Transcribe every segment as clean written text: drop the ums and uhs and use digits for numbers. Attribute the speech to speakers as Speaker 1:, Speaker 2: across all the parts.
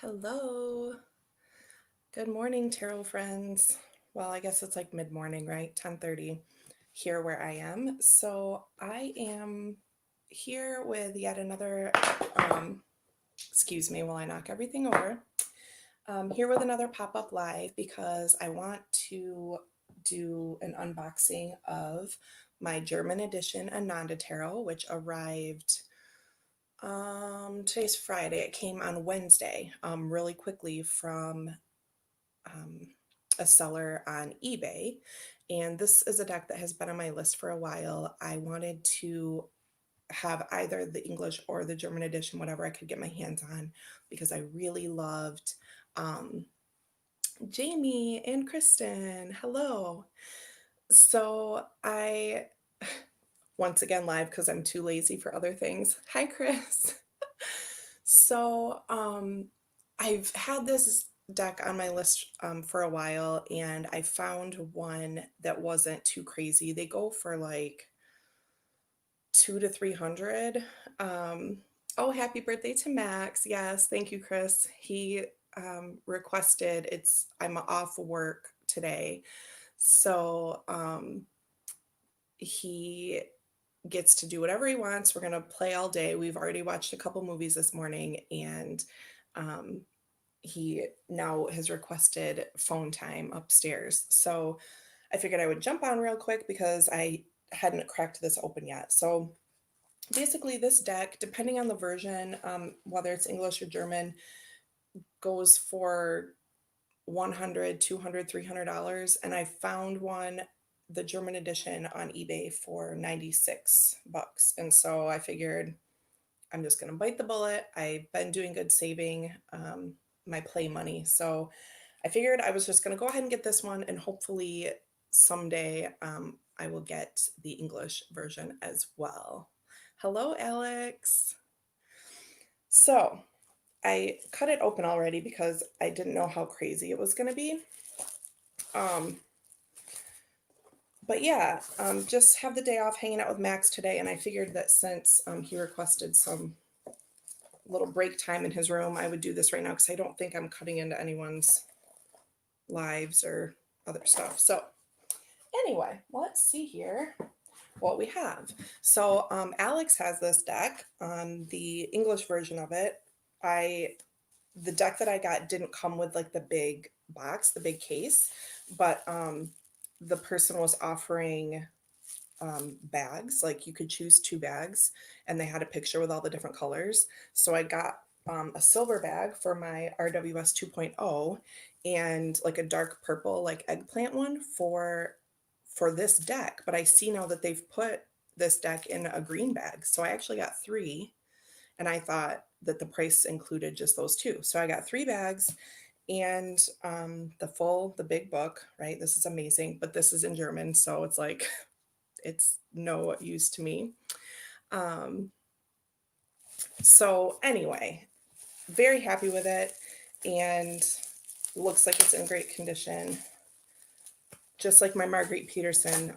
Speaker 1: Hello. Good morning, tarot friends. Well, I guess it's like mid-morning, right? 10:30 here where I am. So I am here with yet another, excuse me while I knock everything over. Here with another pop-up live because I want to do an unboxing of my German Edition Ananda Tarot, which arrived today's Friday. It came on Wednesday, really quickly from um, a seller on eBay. And this is a deck that has been on my list for a while. I wanted to have either the English or the German edition, whatever I could get my hands on, because I really loved Jamie and Kristen. Hello. So I, once again, live because I'm too lazy for other things. Hi, Chris. So I've had this deck on my list for a while, and I found one that wasn't too crazy. They go for like 200 to 300. Oh, happy birthday to Max. Yes, thank you, Chris. He requested I'm off work today. So he gets to do whatever he wants. We're going to play all day. We've already watched a couple movies this morning, and um, he now has requested phone time upstairs. So I figured I would jump on real quick because I hadn't cracked this open yet. So basically, this deck, depending on the version, whether it's English or German, goes for 100, 200, $300. And I found one, the German edition, on eBay for 96 bucks. And so I figured I'm just going to bite the bullet. I've been doing good saving my play money. So I figured I was just going to go ahead and get this one, and hopefully someday I will get the English version as well. Hello, Alex. So I cut it open already because I didn't know how crazy it was going to be. But yeah, just have the day off hanging out with Max today, and I figured that since he requested some little break time in his room, I would do this right now because I don't think I'm cutting into anyone's lives or other stuff. So anyway, let's see here what we have. So Alex has this deck on the English version of it. The deck that I got didn't come with like the big box, the big case, but the person was offering bags. Like you could choose 2 bags, and they had a picture with all the different colors. So I got a silver bag for my RWS 2.0 and like a dark purple like eggplant one for this deck. But I see now that they've put this deck in a green bag. So I actually got 3, and I thought that the price included just those 2. So I got 3 bags and the big book, right? This is amazing, but this is in German, so it's like it's no use to me. So anyway, very happy with it, and looks like it's in great condition. Just like my Marguerite Peterson,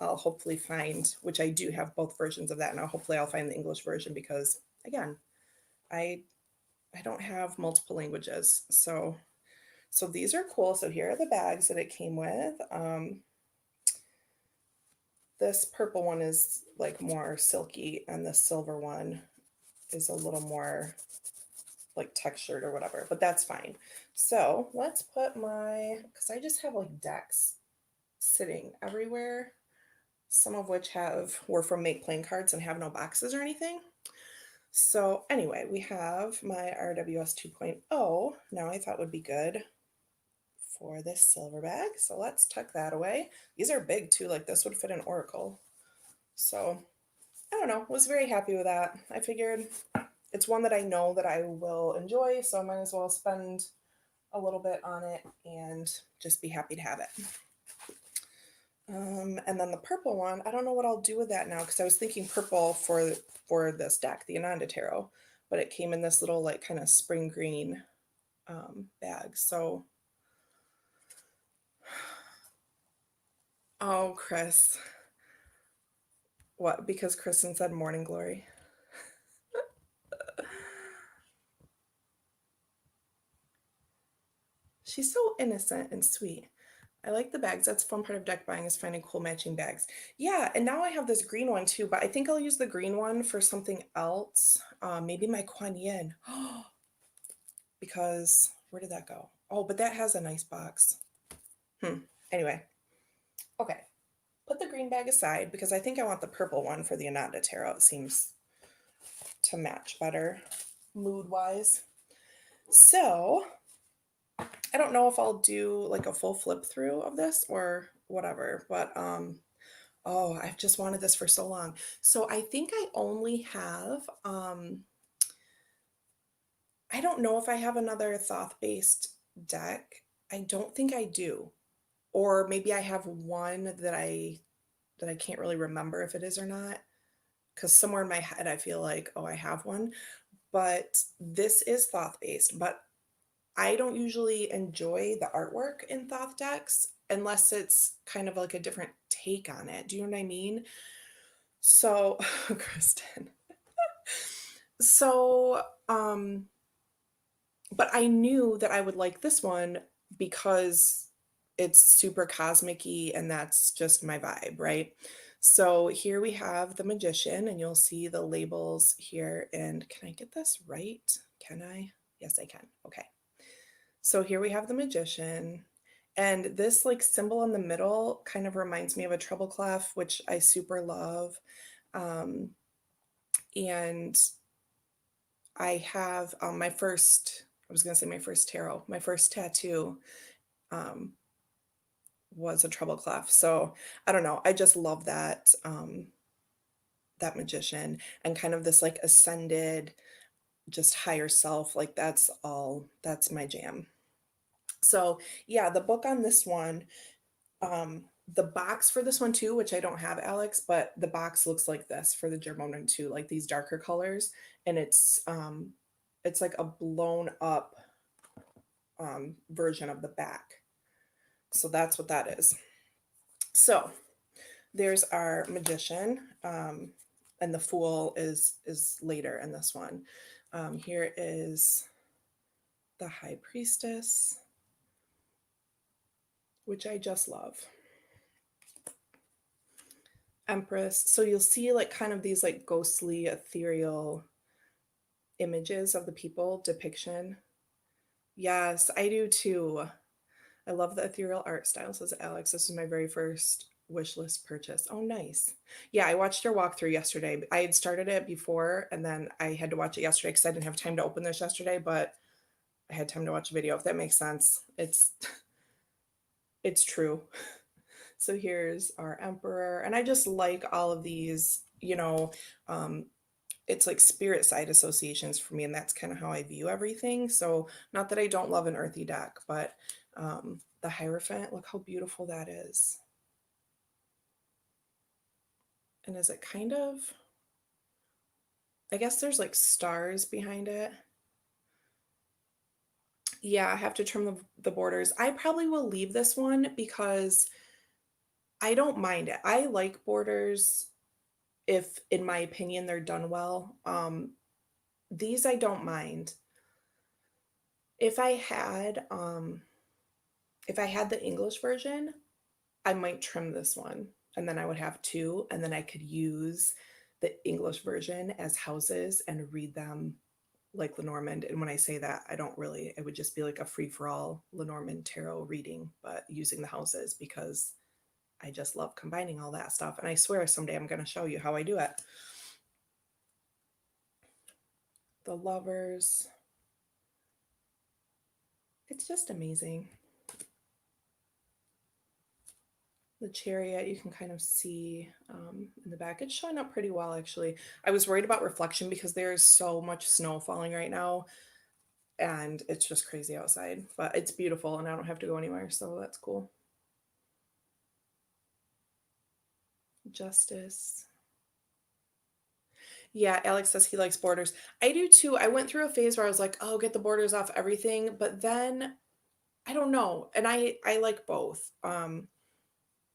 Speaker 1: I'll hopefully find, which I do have both versions of that, and hopefully I'll find the English version because, again, I don't have multiple languages. So these are cool. So here are the bags that it came with. This purple one is like more silky, and the silver one is a little more like textured or whatever, but that's fine. So let's put because I just have like decks sitting everywhere, some of which were from Make Playing Cards and have no boxes or anything. So anyway, we have my RWS 2.0. Now I thought would be good for this silver bag. So let's tuck that away. These are big too, like this would fit an oracle. So I don't know, was very happy with that. I figured it's one that I know that I will enjoy, so I might as well spend a little bit on it and just be happy to have it. And then the purple one, I don't know what I'll do with that now because I was thinking purple for this deck, the Ananda Tarot, but it came in this little like kind of spring green bag. So, oh, Chris, what? Because Kristen said morning glory. She's so innocent and sweet. I like the bags. That's a fun part of deck buying, is finding cool matching bags. Yeah, and now I have this green one too, but I think I'll use the green one for something else. Maybe my Kuan Yin. Because where did that go? Oh, but that has a nice box. Anyway, okay. Put the green bag aside because I think I want the purple one for the Ananda Tarot. It seems to match better mood-wise. So I don't know if I'll do like a full flip through of this or whatever, but oh, I've just wanted this for so long. So I think I only have I don't know if I have another Thoth-based deck. I don't think I do. Or maybe I have one that I can't really remember if it is or not. Because somewhere in my head I feel like, oh, I have one. But this is Thoth-based, but I don't usually enjoy the artwork in Thoth decks unless it's kind of like a different take on it. Do you know what I mean? So, Kristen. So, but I knew that I would like this one because it's super cosmic-y and that's just my vibe, right? So here we have the Magician, and you'll see the labels here. And can I get this right? Can I? Yes, I can. Okay. So here we have the Magician, and this like symbol in the middle kind of reminds me of a treble clef, which I super love. And I have my first, I was going to say my first tarot, my first tattoo was a treble clef. So I don't know. I just love that, that Magician and kind of this like ascended, just higher self. Like that's my jam. So yeah, the book on this one, the box for this one too, which I don't have, Alex, but the box looks like this for the German one too, like these darker colors. And it's like a blown up version of the back. So that's what that is. So there's our Magician, and the Fool is later in this one. Here is the High Priestess, which I just love. Empress. So you'll see like kind of these like ghostly, ethereal images of the people, depiction. Yes, I do too. I love the ethereal art style, says Alex. This is my very first wish list purchase. Oh, nice. Yeah, I watched your walkthrough yesterday. I had started it before, and then I had to watch it yesterday because I didn't have time to open this yesterday, but I had time to watch a video, if that makes sense. It's true. So here's our Emperor, and I just like all of these, it's like spirit side associations for me, and that's kind of how I view everything. So not that I don't love an earthy deck, but the Hierophant, look how beautiful that is. And is it kind of, I guess there's like stars behind it. Yeah, I have to trim the borders. I probably will leave this one because I don't mind it. I like borders if, in my opinion, they're done well. These I don't mind. If I had the English version, I might trim this one, and then I would have two, and then I could use the English version as houses and read them like Lenormand. And when I say that, it would just be like a free-for-all Lenormand tarot reading, but using the houses because I just love combining all that stuff. And I swear someday I'm going to show you how I do it. The Lovers. It's just amazing. The Chariot, you can kind of see in the back. It's showing up pretty well, actually. I was worried about reflection because there's so much snow falling right now, and it's just crazy outside. But it's beautiful, and I don't have to go anywhere, so that's cool. Justice. Yeah, Alex says he likes borders. I do too. I went through a phase where I was like, oh, get the borders off everything. But then, I don't know. And I like both.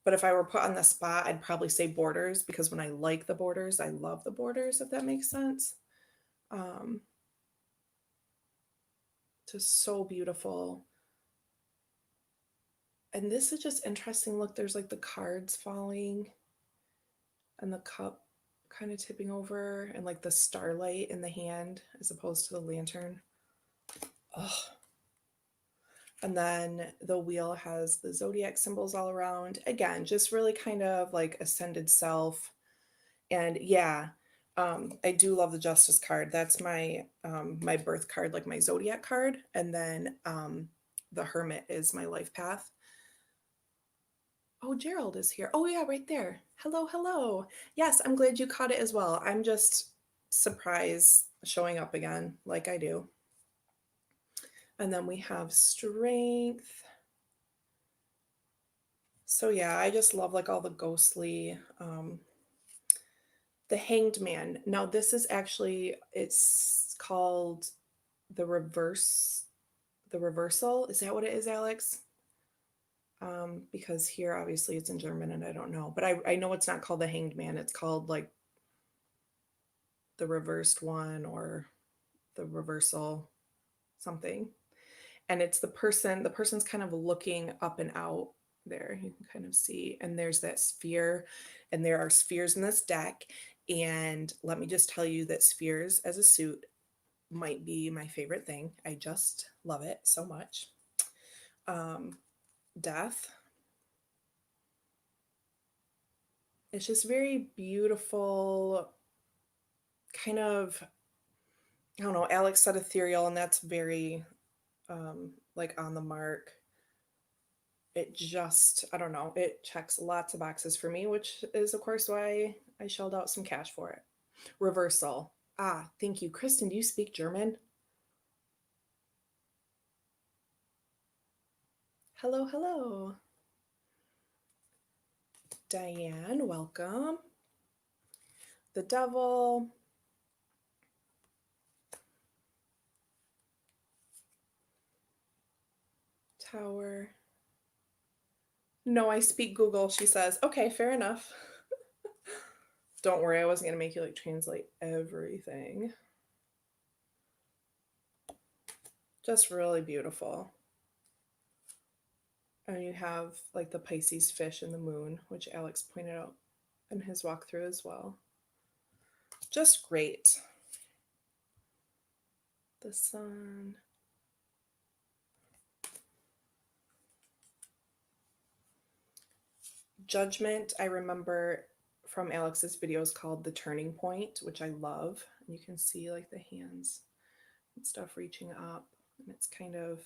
Speaker 1: But if I were put on the spot, I'd probably say borders because when I like the borders, I love the borders, if that makes sense. Just so beautiful. And this is just interesting. Look, there's like the cards falling and the cup kind of tipping over and like the starlight in the hand as opposed to the lantern. Oh. And then the wheel has the zodiac symbols all around. Again, just really kind of like ascended self. And yeah, I do love the Justice card. That's my my birth card, like my zodiac card. And then the Hermit is my life path. Oh, Gerald is here. Oh yeah, right there. Hello, hello. Yes, I'm glad you caught it as well. I'm just surprised showing up again like I do. And then we have Strength. So yeah, I just love like all the ghostly the Hanged Man. Now this is actually, it's called the reversal. Is that what it is, Alex? Because here obviously it's in German and I don't know, but I know it's not called the Hanged Man. It's called like the reversed one or the reversal something. And it's the person's kind of looking up and out there. You can kind of see, and there's that sphere, and there are spheres in this deck. And let me just tell you that spheres as a suit might be my favorite thing. I just love it so much. Death. It's just very beautiful, kind of, I don't know, Alex said ethereal, and that's very like on the mark. It just, I don't know, it checks lots of boxes for me, which is of course why I shelled out some cash for it. Reversal. Ah, thank you. Kristen, do you speak German? Hello, hello. Diane, welcome. The Devil. Tower. No, I speak Google, she says. Okay, fair enough. Don't worry, I wasn't going to make you like translate everything. Just really beautiful. And you have like the Pisces fish and the moon, which Alex pointed out in his walkthrough as well. Just great. The sun. Judgment, I remember from Alex's videos called The Turning Point, which I love. And you can see like the hands and stuff reaching up. And it's kind of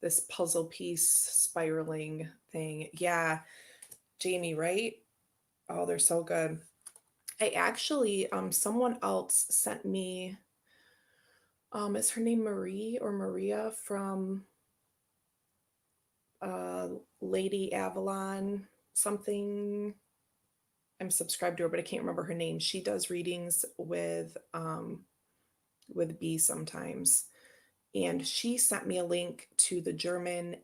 Speaker 1: this puzzle piece spiraling thing. Yeah, Jamie, right? Oh, they're so good. I actually, someone else sent me, is her name Marie or Maria from Lady Avalon something. I'm subscribed to her, but I can't remember her name. She does readings with B sometimes. And she sent me a link to the German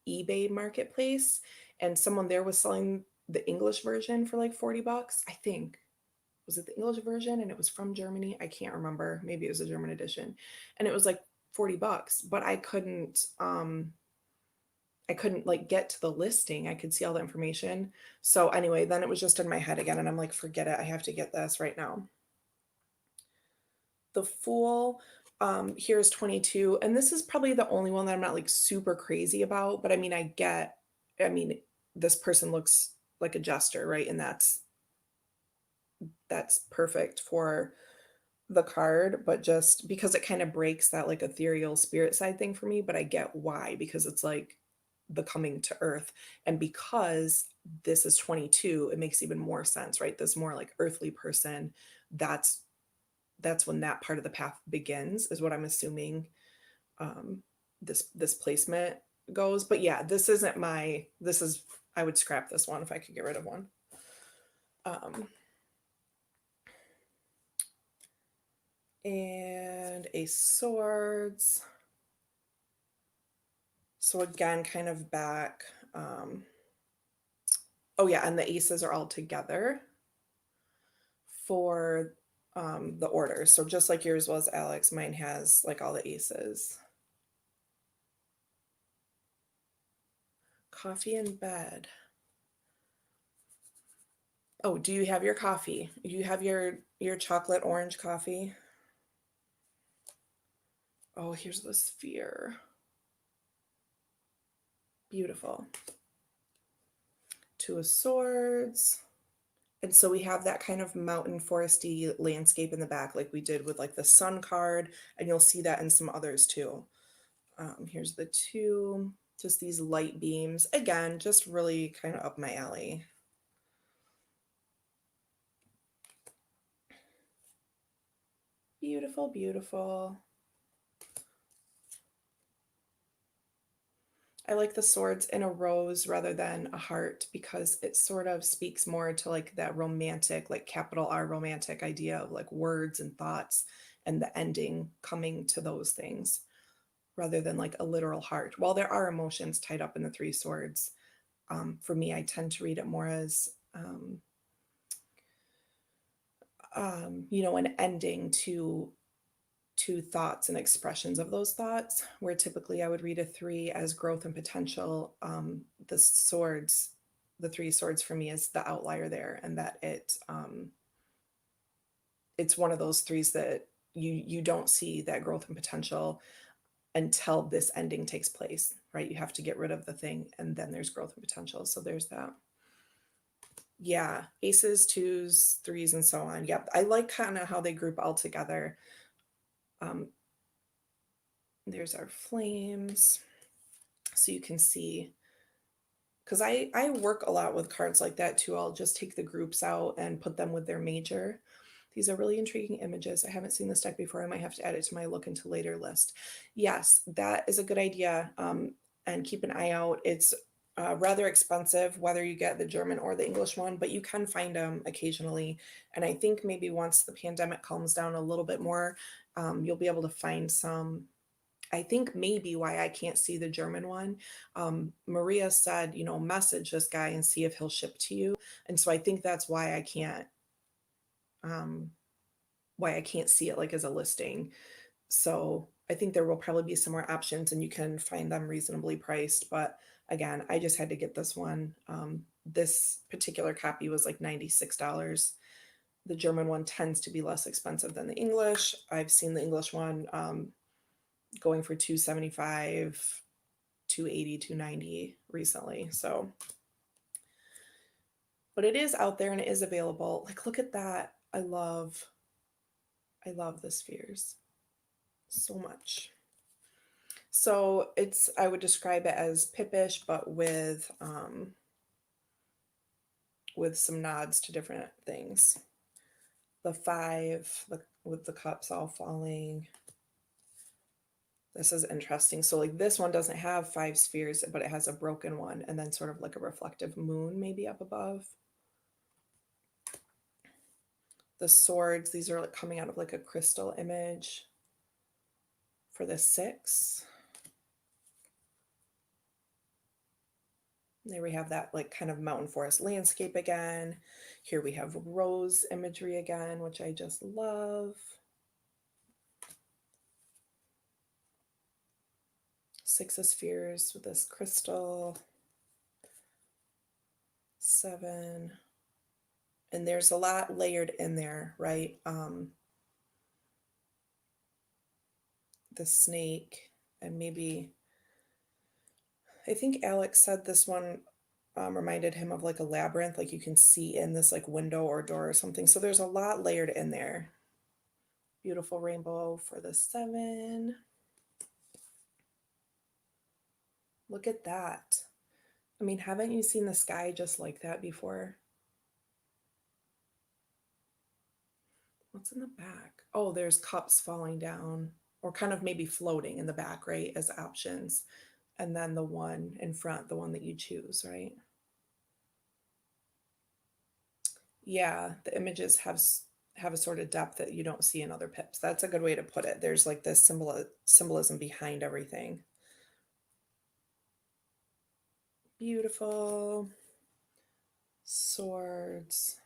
Speaker 1: eBay marketplace, and someone there was selling the English version for like 40 bucks, I think. Was it the English version and it was from Germany? I can't remember. Maybe it was a German edition. And it was like 40 bucks, but I couldn't like get to the listing. I could see all the information. So anyway, then it was just in my head again and I'm like, forget it. I have to get this right now. The Fool, here's 22. And this is probably the only one that I'm not like super crazy about, but I mean, this person looks like a jester, right? And that's perfect for the card, but just because it kind of breaks that like ethereal spirit side thing for me, but I get why, because it's like the coming to earth, and because this is 22, it makes even more sense, right? This more like earthly person, that's when that part of the path begins, is what I'm assuming this placement goes. But yeah, this is I would scrap this one if I could get rid of one. And Ace Swords. So again, kind of back. Oh yeah, and the aces are all together for the orders. So just like yours was, Alex, mine has like all the aces. Coffee in bed. Oh, do you have your coffee? Do you have your chocolate orange coffee? Oh, here's the sphere. Beautiful. Two of Swords. And so we have that kind of mountain foresty landscape in the back, like we did with like the Sun card, and you'll see that in some others too. Here's the two, just these light beams. Again, just really kind of up my alley. Beautiful, beautiful. I like the swords in a rose rather than a heart because it sort of speaks more to like that romantic, like capital R romantic idea of like words and thoughts and the ending coming to those things rather than like a literal heart. While there are emotions tied up in the three swords, for me, I tend to read it more as, you know, an ending to thoughts and expressions of those thoughts, where typically I would read a three as growth and potential. The swords, the three swords for me is the outlier there, and that it's one of those threes that you don't see that growth and potential until this ending takes place, right? You have to get rid of the thing, and then there's growth and potential. So there's that. Yeah, aces, twos, threes, and so on. Yep, I like kind of how they group all together. There's our flames. So you can see, because I work a lot with cards like that too. I'll just take the groups out and put them with their major. These are really intriguing images. I haven't seen this deck before. I might have to add it to my look into later list. Yes, that is a good idea. And keep an eye out. It's rather expensive, whether you get the German or the English one, but you can find them occasionally. And I think maybe once the pandemic calms down a little bit more, you'll be able to find some. I think maybe why I can't see the German one. Maria said, you know, message this guy and see if he'll ship to you. And so I think that's why I can't see it like as a listing. So I think there will probably be some more options and you can find them reasonably priced. But again, I just had to get this one. This particular copy was like $96. The German one tends to be less expensive than the English. I've seen the English one going for $275, $280, $290 recently. So, but it is out there and it is available. Like, look at that. I love the spheres so much. So I would describe it as Pippish, but with some nods to different things. The five, with the cups all falling. This is interesting. So like this one doesn't have five spheres, but it has a broken one and then sort of like a reflective moon maybe up above. The swords, these are like coming out of like a crystal image for the six. There we have that like kind of mountain forest landscape again. Here we have rose imagery again, which I just love. Six of spheres with this crystal. Seven. And there's a lot layered in there, right? The snake, and maybe, I think Alex said this one reminded him of like a labyrinth, like you can see in this like window or door or something. So there's a lot layered in there. Beautiful rainbow for the seven. Look at that. I mean, haven't you seen the sky just like that before? What's in the back? Oh, there's cups falling down or kind of maybe floating in the back, right, as options. And then the one in front, the one that you choose, right? Yeah, the images have a sort of depth that you don't see in other pips. That's a good way to put it. There's like this symbolism behind everything. Beautiful. Swords.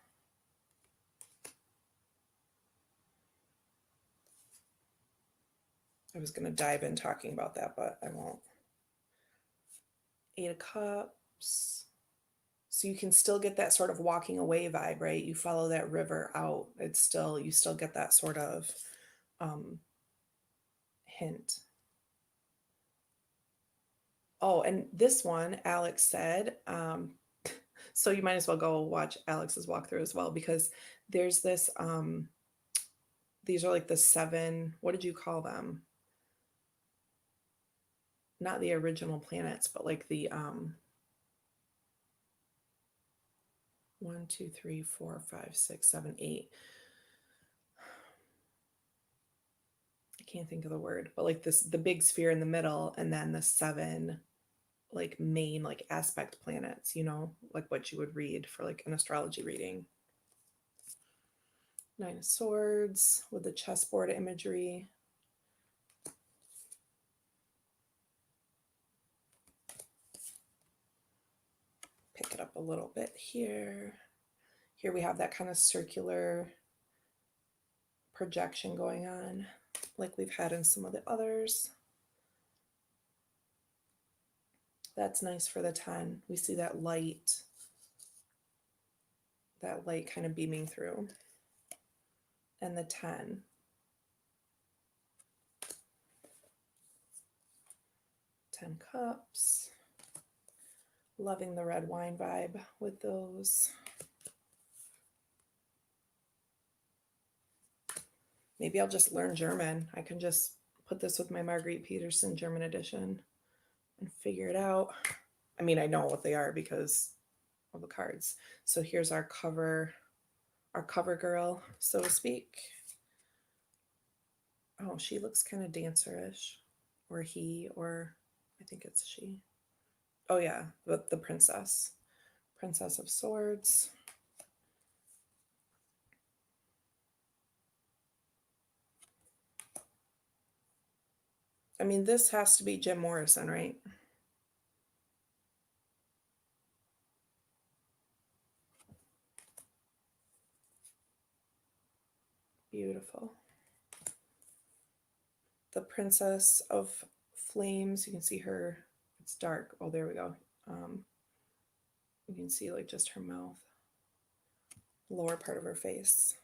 Speaker 1: I was going to dive in talking about that, but I won't. Eight of Cups. Cups. So you can still get that sort of walking away vibe, right? You follow that river out. It's still, you still get that sort of hint. Oh, and this one, Alex said, so you might as well go watch Alex's walkthrough as well, because there's this, these are like the 7, what did you call them? Not the original planets, but like the 1, 2, 3, 4, 5, 6, 7, 8. I can't think of the word, but like this, the big sphere in the middle, and then the 7 like main like aspect planets, you know, like what you would read for like an astrology reading. 9 of Swords with the chessboard imagery. Pick it up a little bit here. Here we have that kind of circular projection going on, like we've had in some of the others. That's nice for the 10. We see that light kind of beaming through. And the 10. Ten Cups. Loving the red wine vibe with those. Maybe I'll just learn German. I can just put this with my Marguerite Peterson German edition and figure it out. I mean, I know what they are because of the cards. So here's our cover girl, so to speak. Oh, she looks kind of dancerish, or he, or I think it's she. Oh yeah, the princess. Princess of Swords. I mean, this has to be Jim Morrison, right? Beautiful. The Princess of Flames. You can see her. It's dark. Oh, there we go. You can see like just her mouth, lower part of her face.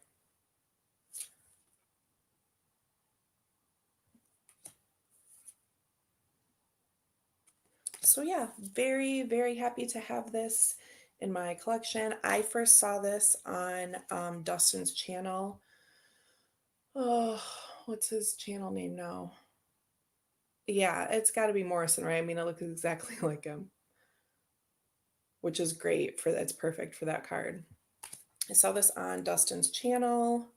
Speaker 1: So yeah, very, very happy to have this in my collection. I first saw this on Dustin's channel. Oh, what's his channel name now? Yeah, it's got to be Morrison, right? I mean, it looks exactly like him, which is great for that's perfect for that card. I saw this on Dustin's channel.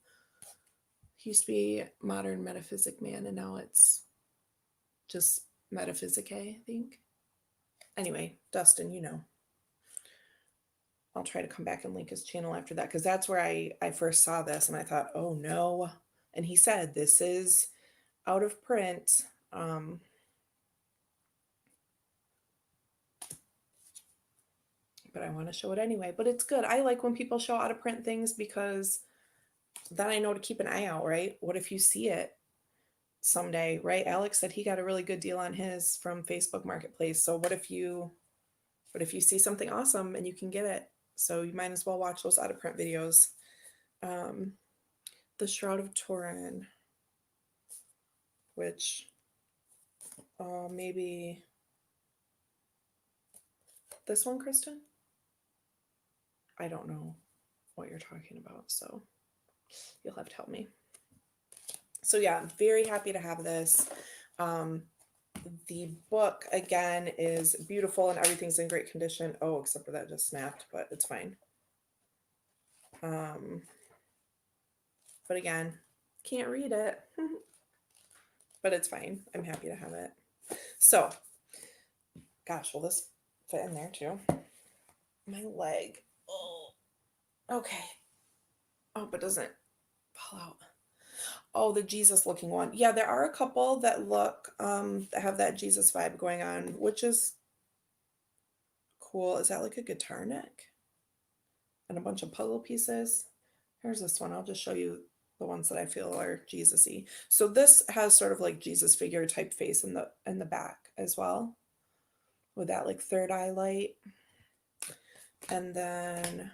Speaker 1: He used to be Modern Metaphysic Man, and now it's just Metaphysic, I think. Anyway, Dustin, you know. I'll try to come back and link his channel after that, because that's where I first saw this, and I thought, oh no. And he said, this is out of print. But I want to show it anyway. But it's good. I like when people show out of print things, because then I know to keep an eye out, right? What if you see it someday, right? Alex said he got a really good deal on his from Facebook Marketplace. So what if you see something awesome and you can get it? So you might as well watch those out of print videos. The Shroud of Turin, which maybe this one, Kristen? I don't know what you're talking about, so you'll have to help me. So yeah, I'm very happy to have this. The book, again, is beautiful and everything's in great condition. Oh, except for that just snapped, but it's fine. But again, can't read it. But it's fine. I'm happy to have it. So, gosh, will this fit in there too? My leg. Oh, okay. Oh, but doesn't fall out. Oh, the Jesus looking one. Yeah, there are a couple that look, that have that Jesus vibe going on, which is cool. Is that like a guitar neck? And a bunch of puzzle pieces? Here's this one. I'll just show you the ones that I feel are Jesus-y. So this has sort of like Jesus figure type face in the back as well, with that like third eye light. And then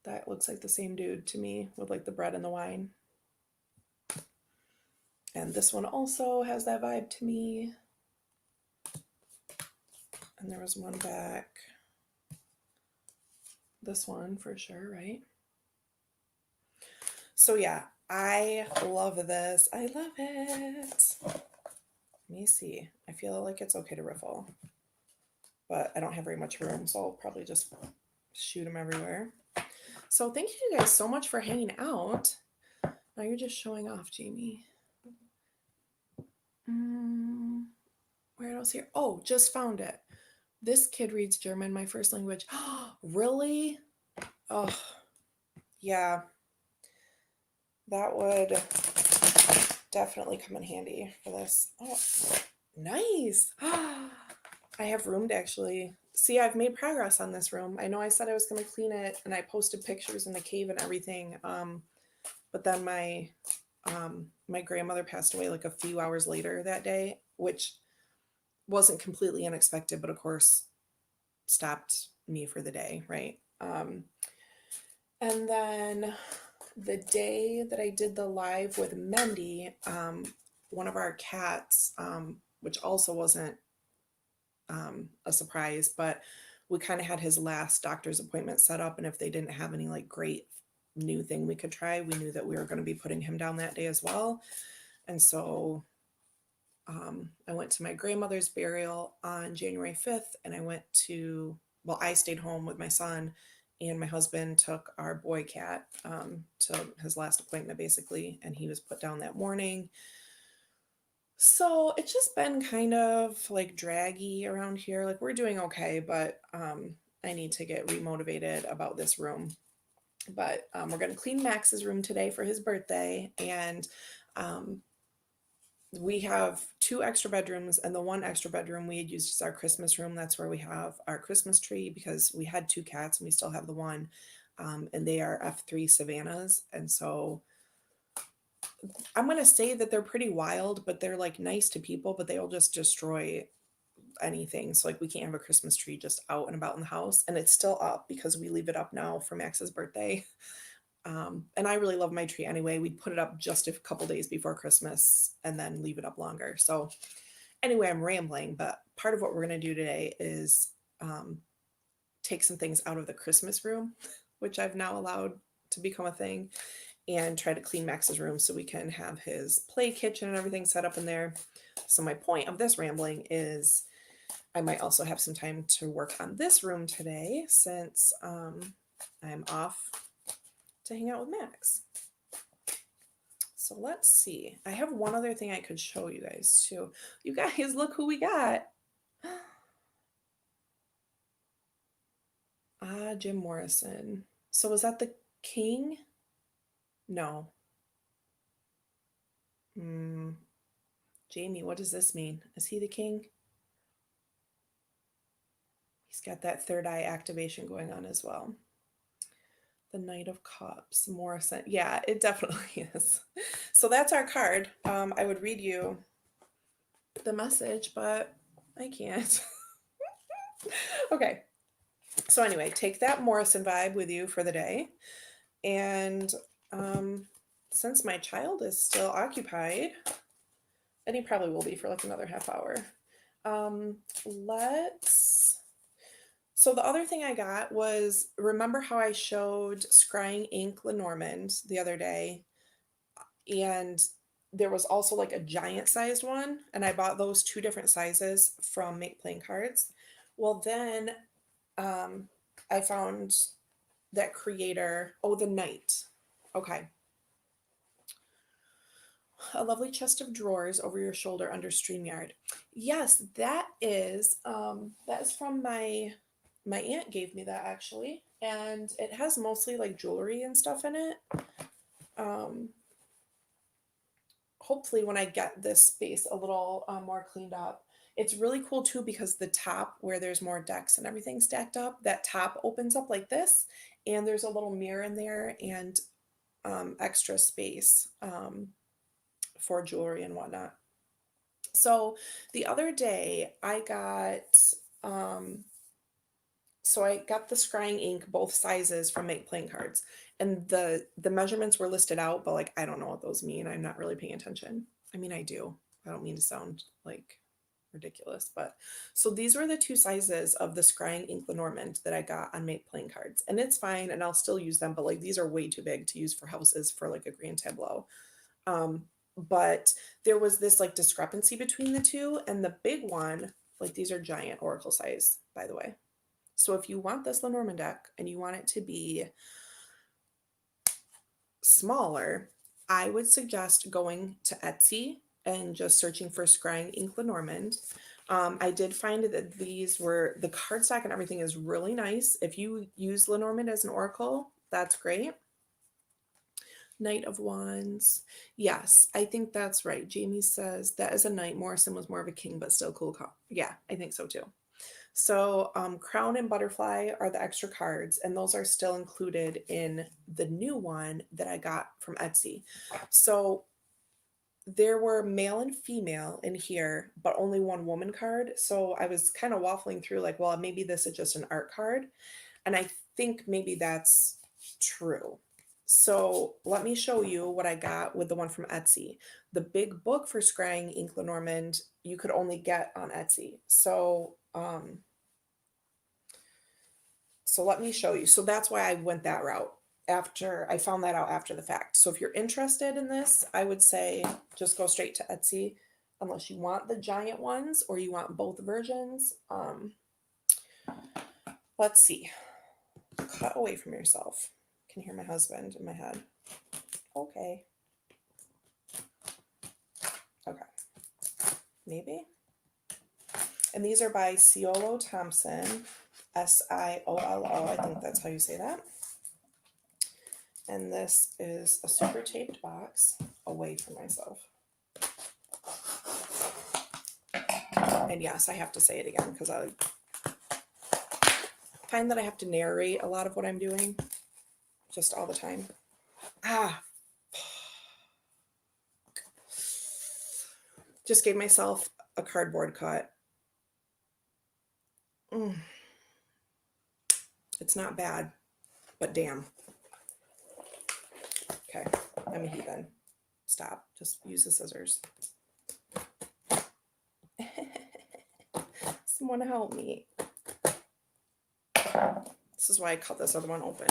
Speaker 1: that looks like the same dude to me with like the bread and the wine. And this one also has that vibe to me. And there was one back. This one for sure, right? So yeah, I love this. I love it. Let me see. I feel like it's okay to riffle, but I don't have very much room, so I'll probably just shoot them everywhere. So thank you guys so much for hanging out. Now you're just showing off, Jamie. Where else here? Oh, just found it. This kid reads German, my first language. Really? Oh, yeah. That would definitely come in handy for this. Oh, nice. I have room to actually see. I've made progress on this room. I know I said I was going to clean it, and I posted pictures in the cave and everything. But then my grandmother passed away like a few hours later that day, which wasn't completely unexpected, but of course stopped me for the day, right? And then the day that I did the live with Mendy, one of our cats, which also wasn't a surprise, but we kind of had his last doctor's appointment set up, and if they didn't have any like great new thing we could try, we knew that we were going to be putting him down that day as well. And so I went to my grandmother's burial on January 5th, and I stayed home with my son, and my husband took our boy cat to his last appointment basically, and he was put down that morning. So it's just been kind of like draggy around here. Like we're doing okay, but I need to get remotivated about this room. But we're going to clean Max's room today for his birthday, and we have 2 extra bedrooms, and the one extra bedroom we had used as our Christmas room. That's where we have our Christmas tree because we had 2 cats and we still have the one, and they are F3 Savannahs. And so I'm going to say that they're pretty wild, but they're like nice to people, but they'll just destroy anything. So like we can't have a Christmas tree just out and about in the house, and it's still up because we leave it up now for Max's birthday. And I really love my tree anyway. We'd put it up just a couple days before Christmas and then leave it up longer. So anyway, I'm rambling, but part of what we're going to do today is take some things out of the Christmas room, which I've now allowed to become a thing, and try to clean Max's room so we can have his play kitchen and everything set up in there. So my point of this rambling is I might also have some time to work on this room today since I'm off to hang out with Max. So let's see. I have one other thing I could show you guys too. You guys, look who we got. Jim Morrison. So was that the king? No. Jamie, what does this mean? Is he the king? He's got that third eye activation going on as well. The Knight of Cups, Morrison. Yeah, it definitely is. So that's our card. I would read you the message, but I can't. Okay. So anyway, take that Morrison vibe with you for the day. And since my child is still occupied, and he probably will be for like another half hour, so the other thing I got was, remember how I showed Scrying Ink Lenormand the other day? And there was also like a giant sized one, and I bought those 2 different sizes from Make Playing Cards. Well, then I found that creator, the Knight. Okay. A lovely chest of drawers over your shoulder under StreamYard. Yes, that is from my aunt gave me that actually, and it has mostly like jewelry and stuff in it. Hopefully when I get this space a little more cleaned up. It's really cool too because the top where there's more decks and everything stacked up, that top opens up like this, and there's a little mirror in there and extra space for jewelry and whatnot. So the other day I got So I got the Scrying ink, both sizes from Make Playing Cards, and the measurements were listed out, but like I don't know what those mean. I'm not really paying attention. I mean, I do. I don't mean to sound like ridiculous, but so these were the two sizes of the Scrying Ink Lenormand that I got on Make Playing Cards, and it's fine, and I'll still use them, but like these are way too big to use for houses for like a grand tableau. But there was this like discrepancy between the two, and the big one, like these are giant oracle size, by the way. So if you want this Lenormand deck and you want it to be smaller, I would suggest going to Etsy and just searching for Scrying Ink Lenormand. I did find that these were, the cardstock and everything is really nice. If you use Lenormand as an oracle, that's great. Knight of Wands. Yes, I think that's right. Jamie says that is a knight. Morrison was more of a king, but still cool. Yeah, I think so too. So Crown and Butterfly are the extra cards, and those are still included in the new one that I got from Etsy. So there were male and female in here, but only one woman card. So I was kind of waffling through like, well, maybe this is just an art card. And I think maybe that's true. So let me show you what I got with the one from Etsy. The big book for Scrying Ink Lenormand, you could only get on Etsy. So let me show you. So that's why I went that route after I found that out after the fact. So if you're interested in this, I would say just go straight to Etsy unless you want the giant ones or you want both versions. Let's see. Cut away from yourself. I can hear my husband in my head. Okay. Okay. Maybe. And these are by Siolo Thompson. Siolo, I think that's how you say that. And this is a super taped box. Away from myself. And yes, I have to say it again because I find that I have to narrate a lot of what I'm doing just all the time. Just gave myself a cardboard cut. It's not bad, but damn. Okay, I'm a heathen. Stop. Just use the scissors. Someone help me. This is why I cut this other one open.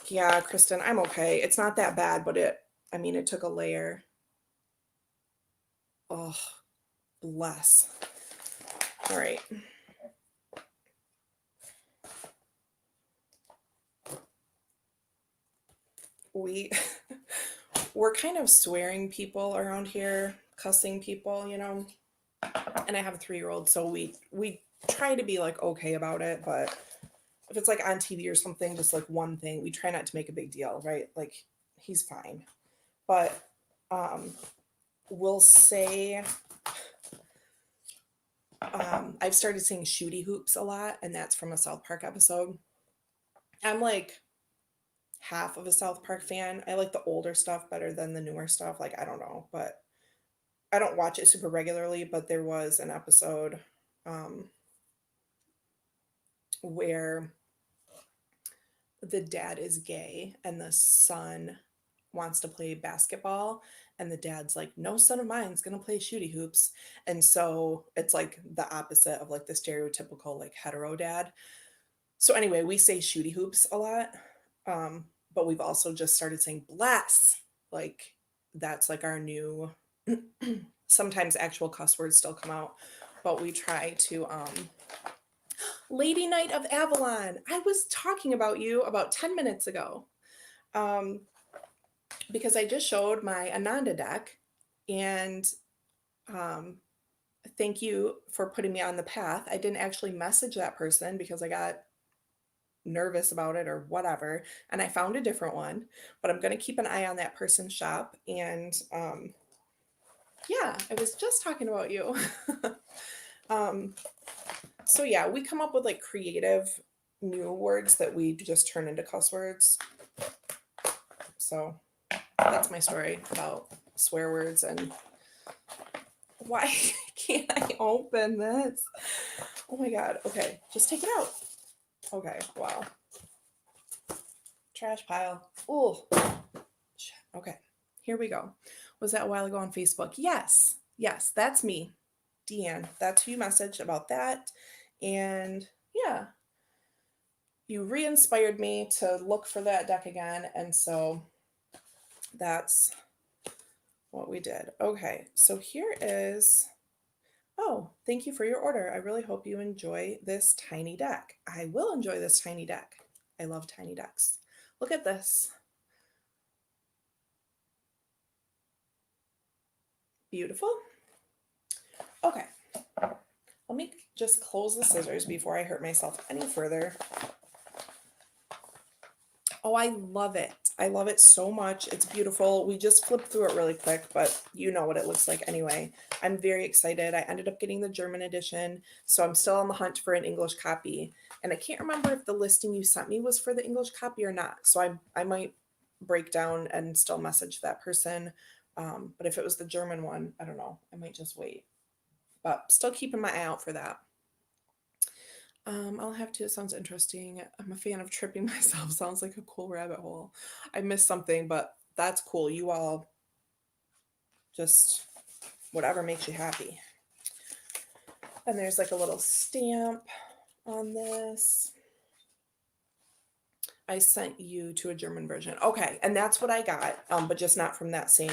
Speaker 1: Yeah, Kristen, I'm okay. It's not that bad, but it took a layer. Oh, bless. All right. We're kind of swearing people around here, cussing people, you know, and I have a 3-year-old, so we try to be like okay about it, but if it's like on TV or something, just like one thing, we try not to make a big deal, right? Like he's fine, but we'll say I've started saying shooty hoops a lot, and that's from a South Park episode. I'm like half of a South Park fan. I like the older stuff better than the newer stuff. Like, I don't know, but I don't watch it super regularly, but there was an episode where the dad is gay and the son wants to play basketball, and the dad's like, no son of mine's gonna play shooty hoops. And so it's like the opposite of like the stereotypical like hetero dad. So anyway, we say shooty hoops a lot, but we've also just started saying bless. Like that's like our new sometimes actual cuss words still come out, but we try to Lady Knight of Avalon. I was talking about you about 10 minutes ago. Because I just showed my Ananda deck, and thank you for putting me on the path. I didn't actually message that person because I got nervous about it or whatever, and I found a different one, but I'm going to keep an eye on that person's shop. And yeah, I was just talking about you. So yeah, we come up with like creative new words that we just turn into cuss words. So that's my story about swear words and Why can't I open this? Oh my God. Okay, just take it out. Okay, wow. Trash pile. Oh, okay. Here we go. Was that a while ago on Facebook? Yes. Yes, that's me. Deanne. That's who you messaged about that. And yeah, you re-inspired me to look for that deck again. And so that's what we did. Okay, so here is, oh, thank you for your order. I really hope you enjoy this tiny deck. I will enjoy this tiny deck. I love tiny decks. Look at this. Beautiful. Okay, let me just close the scissors before I hurt myself any further. Oh, I love it. I love it so much. It's beautiful. We just flipped through it really quick, but you know what it looks like anyway. I'm very excited. I ended up getting the German edition, so I'm still on the hunt for an English copy. And I can't remember if the listing you sent me was for the English copy or not. So I might break down and still message that person. But if it was the German one, I don't know. I might just wait. But still keeping my eye out for that. I'll have to. It sounds interesting. I'm a fan of tripping myself. Sounds like a cool rabbit hole. I missed something, but that's cool. You all just whatever makes you happy. And there's like a little stamp on this. I sent you to a German version. Okay, and that's what I got, but just not from that same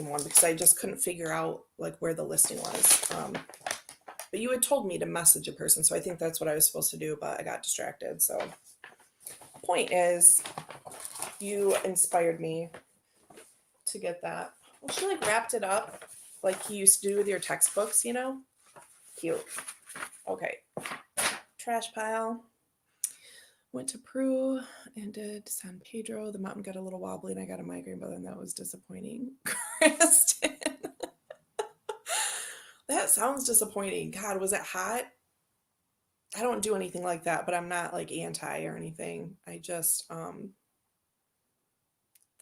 Speaker 1: one because I just couldn't figure out like where the listing was. But you had told me to message a person, so I think that's what I was supposed to do, but I got distracted. So point is, you inspired me to get that. Well, she like wrapped it up like you used to do with your textbooks, you know? Cute. Okay. Trash pile. Went to Peru and did San Pedro. The mountain got a little wobbly and I got a migraine, but then that was disappointing. Kristen. That sounds disappointing. God, was it hot? I don't do anything like that, but I'm not like anti or anything. I just, the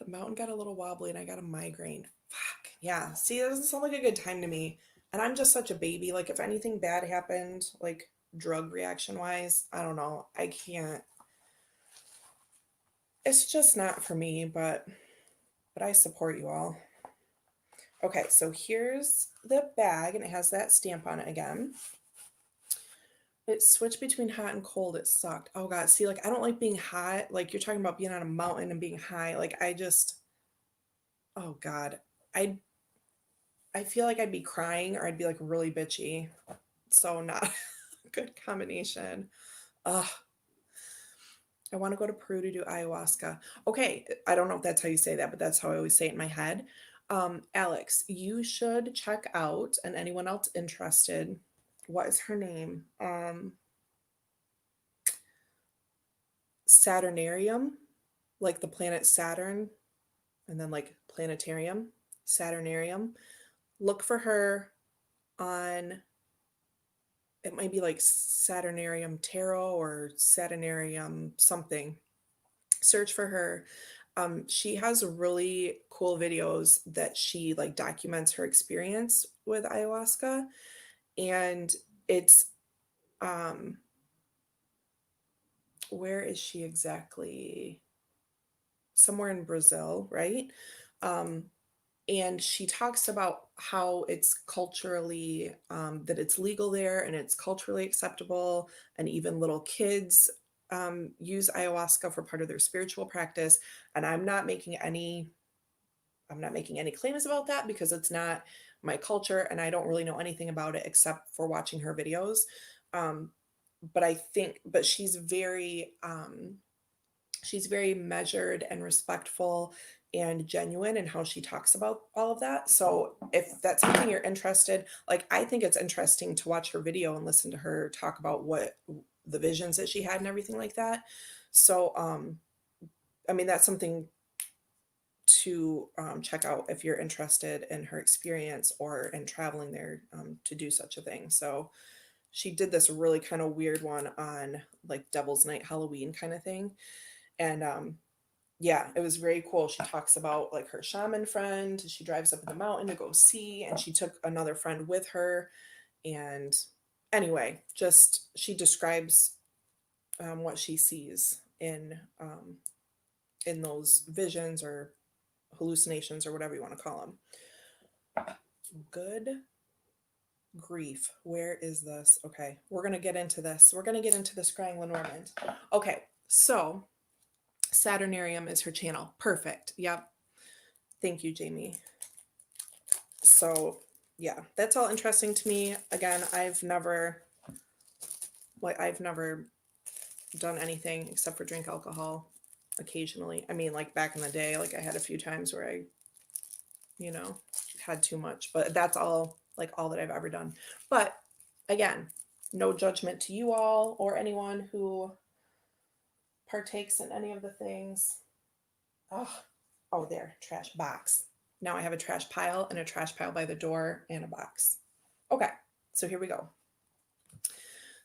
Speaker 1: mountain got a little wobbly and I got a migraine. Fuck. Yeah. See, that doesn't sound like a good time to me. And I'm just such a baby. Like, if anything bad happened, like drug reaction wise, I don't know. I can't. It's just not for me, but I support you all. Okay, so here's the bag, and it has that stamp on it again. It switched between hot and cold. It sucked. Oh God, see, like I don't like being hot. Like you're talking about being on a mountain and being high. Like I just, oh God, I feel like I'd be crying or I'd be like really bitchy. So not a good combination. Ugh. I want to go to Peru to do ayahuasca. Okay, I don't know if that's how you say that, but that's how I always say it in my head. Alex, you should check out, and anyone else interested, what is her name? Saturnarium, like the planet Saturn, and then like planetarium, Saturnarium. Look for her on, it might be like Saturnarium Tarot or Saturnarium something. Search for her. She has really cool videos that she like documents her experience with ayahuasca, and it's where is she exactly? Somewhere in Brazil, right? And she talks about how it's culturally that it's legal there and it's culturally acceptable, and even little kids use ayahuasca for part of their spiritual practice. And I'm not making any claims about that because it's not my culture and I don't really know anything about it except for watching her videos. But she's very measured and respectful and genuine in how she talks about all of that. So if that's something you're interested, like I think it's interesting to watch her video and listen to her talk about what the visions that she had and everything like that. So I mean that's something to check out if you're interested in her experience or in traveling there to do such a thing. So she did this really kind of weird one on like Devil's Night Halloween kind of thing. And yeah, it was very cool. She talks about like her shaman friend. She drives up in the mountain to go see, and she took another friend with her. And anyway, just she describes what she sees in those visions or hallucinations or whatever you want to call them. Good grief. Where is this? Okay, we're going to get into this. We're going to get into the Scrying Lenormand. Okay, so Saturnarium is her channel. Perfect. Yep. Thank you, Jamie. So yeah, that's all interesting to me. Again, I've never done anything except for drink alcohol occasionally. I mean, like back in the day, like I had a few times where I, you know, had too much, but that's all that I've ever done. But again, no judgment to you all or anyone who partakes in any of the things. Oh, there, trash box. Now I have a trash pile and a trash pile by the door and a box. Okay, so here we go.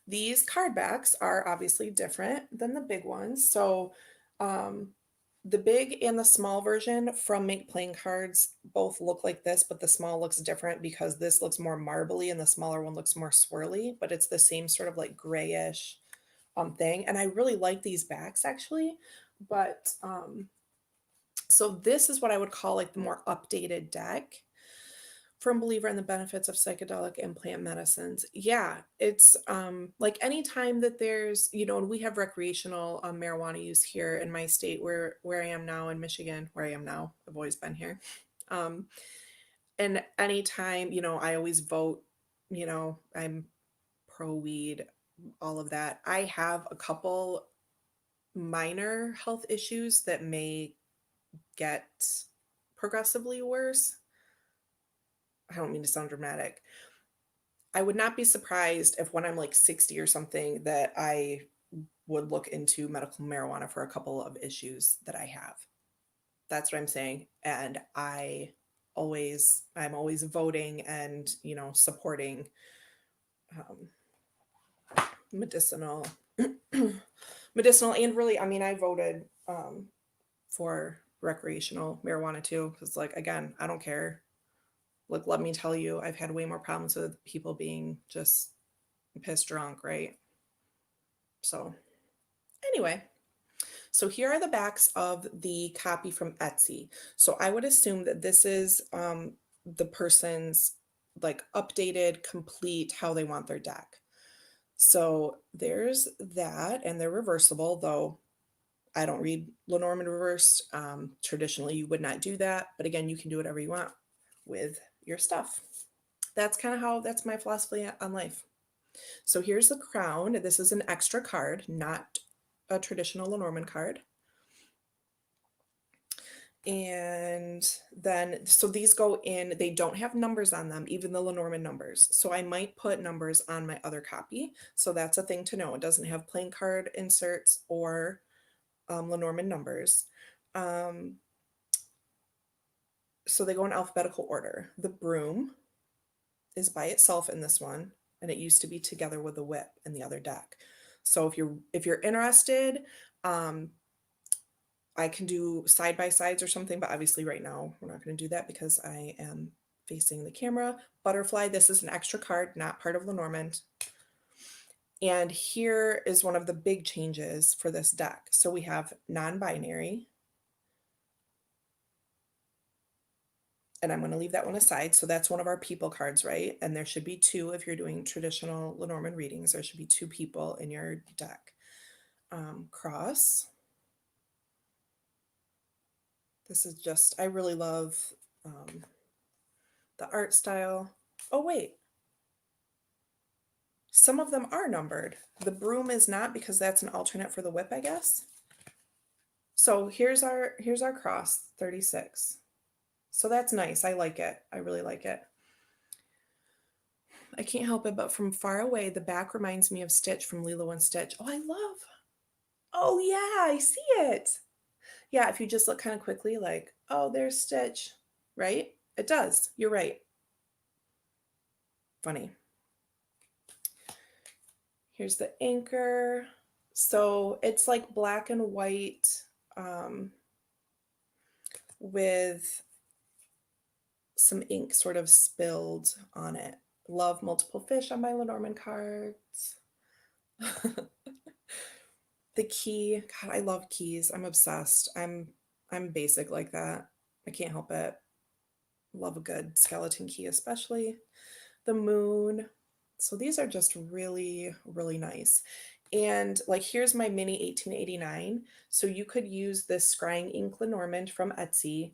Speaker 1: These card backs are obviously different than the big ones. So the big and the small version from Make Playing Cards both look like this, but the small looks different because this looks more marbly and the smaller one looks more swirly, but it's the same sort of like grayish thing. And I really like these backs actually, but so this is what I would call like the more updated deck from Believer in the Benefits of Psychedelic and Plant Medicines. Yeah, it's like anytime that there's, and we have recreational marijuana use here in my state where I am now in Michigan, where I am now. I've always been here. And anytime, I always vote, I'm pro weed, all of that. I have a couple minor health issues that may get progressively worse. I don't mean to sound dramatic. I would not be surprised if when I'm like 60 or something that I would look into medical marijuana for a couple of issues that I have. That's what I'm saying. And I'm always voting and, supporting medicinal and really, I mean, I voted for recreational marijuana too, because like, again, I don't care. Like, let me tell you, I've had way more problems with people being just pissed drunk, right? So anyway, so here are the backs of the copy from Etsy. So I would assume that this is the person's like updated, complete, how they want their deck. So there's that, and they're reversible, though I don't read Lenormand reversed. Traditionally, you would not do that, but again, you can do whatever you want with your stuff. That's my philosophy on life. So here's the crown. This is an extra card, not a traditional Lenormand card. And then, so these go in, they don't have numbers on them, even the Lenormand numbers. So I might put numbers on my other copy. So that's a thing to know. It doesn't have playing card inserts or Lenormand numbers. So they go in alphabetical order. The broom is by itself in this one, and it used to be together with the whip in the other deck. So if you're interested, I can do side by sides or something, but obviously right now we're not going to do that because I am facing the camera. Butterfly, this is an extra card, not part of Lenormand. And here is one of the big changes for this deck. So we have non-binary, and I'm going to leave that one aside. So that's one of our people cards, right? And there should be two if you're doing traditional Lenormand readings. There should be two people in your deck. Cross. This is just, I really love the art style. Oh, wait. Some of them are numbered. The broom is not, because that's an alternate for the whip, I guess. So here's our cross, 36. So that's nice. I like it. I really like it. I can't help it, but from far away, the back reminds me of Stitch from Lilo and Stitch. Oh yeah, I see it. Yeah, if you just look kind of quickly, like, oh, there's Stitch, right? It does. You're right. Funny. Here's the anchor. So it's like black and white with some ink sort of spilled on it. Love multiple fish on my Lenormand cards. The key, God, I love keys. I'm obsessed. I'm basic like that. I can't help it. Love a good skeleton key, especially. The moon. So these are just really, really nice. And like, here's my mini 1889. So you could use this Scrying Ink Lenormand from Etsy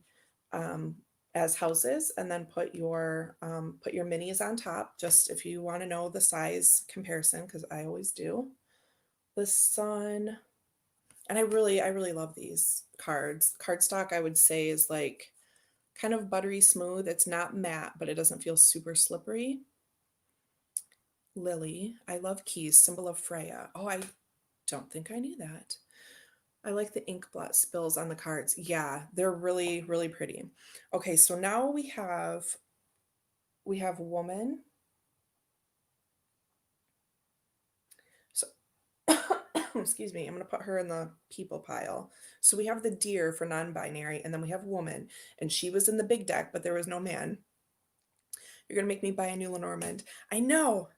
Speaker 1: as houses, and then put your minis on top, just if you want to know the size comparison, because I always do. The sun. And I really love these cards. Cardstock, I would say, is like kind of buttery smooth. It's not matte, but it doesn't feel super slippery. Lily. I love keys, symbol of Freya. Oh, I don't think I knew that. I like the ink blot spills on the cards. Yeah, they're really, really pretty. Okay, so now we have woman. So excuse me, I'm going to put her in the people pile. So we have the deer for non-binary, and then we have woman, and she was in the big deck, but there was no man. You're going to make me buy a new Lenormand. I know.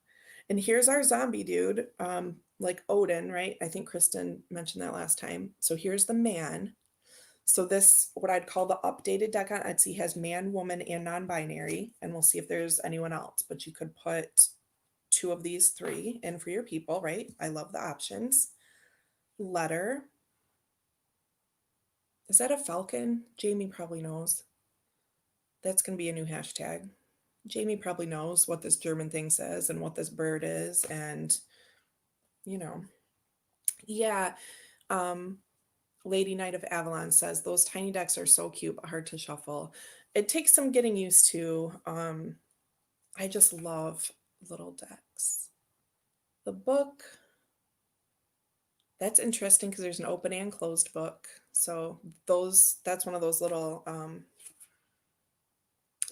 Speaker 1: And here's our zombie dude, like Odin, right? I think Kristen mentioned that last time. So here's the man. So this, what I'd call the updated deck on Etsy, has man, woman, and non-binary, and we'll see if there's anyone else. But you could put 2 of these 3 in for your people, right? I love the options. Letter. Is that a falcon? Jamie probably knows. That's going to be a new hashtag. Jamie probably knows what this German thing says and what this bird is, and you know. Yeah. Lady Knight of Avalon says those tiny decks are so cute but hard to shuffle. It takes some getting used to. I just love little decks. The book, that's interesting because there's an open and closed book. So that's one of those little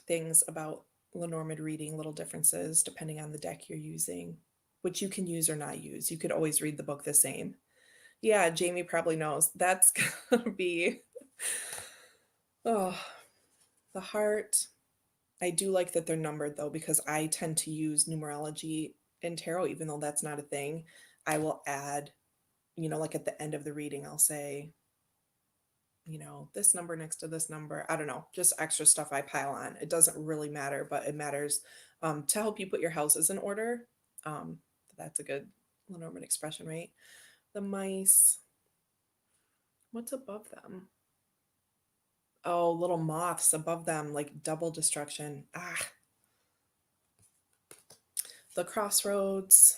Speaker 1: things about Lenormand reading, little differences depending on the deck you're using, which you can use or not use. You could always read the book the same. Yeah, Jamie probably knows. That's gonna be, oh, the heart. I do like that they're numbered though, because I tend to use numerology in tarot, even though that's not a thing. I will add, like at the end of the reading, I'll say, this number next to this number. I don't know, just extra stuff I pile on. It doesn't really matter, but it matters to help you put your houses in order. That's a good Lenormand expression, right? The mice. What's above them? Oh, little moths above them, like double destruction. Ah, the crossroads.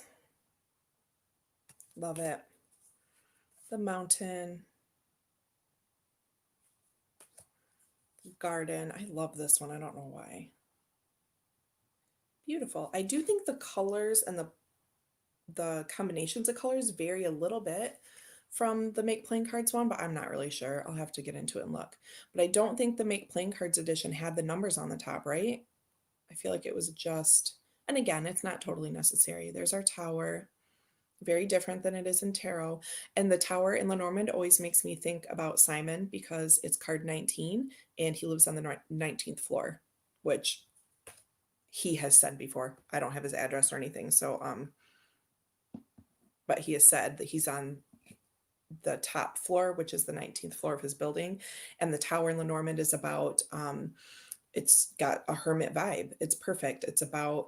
Speaker 1: Love it. The mountain. Garden. I love this one. I don't know why. Beautiful. I do think the colors and the combinations of colors vary a little bit from the Make Playing Cards one, but I'm not really sure. I'll have to get into it and look. But I don't think the Make Playing Cards edition had the numbers on the top, right? I feel like it was just, and again, it's not totally necessary. There's our tower, very different than it is in tarot. And the tower in Lenormand always makes me think about Simon because it's card 19 and he lives on the 19th floor, which he has said before. I don't have his address or anything. So, but he has said that he's on the top floor, which is the 19th floor of his building. And the tower in Lenormand is about, it's got a hermit vibe. It's perfect. It's about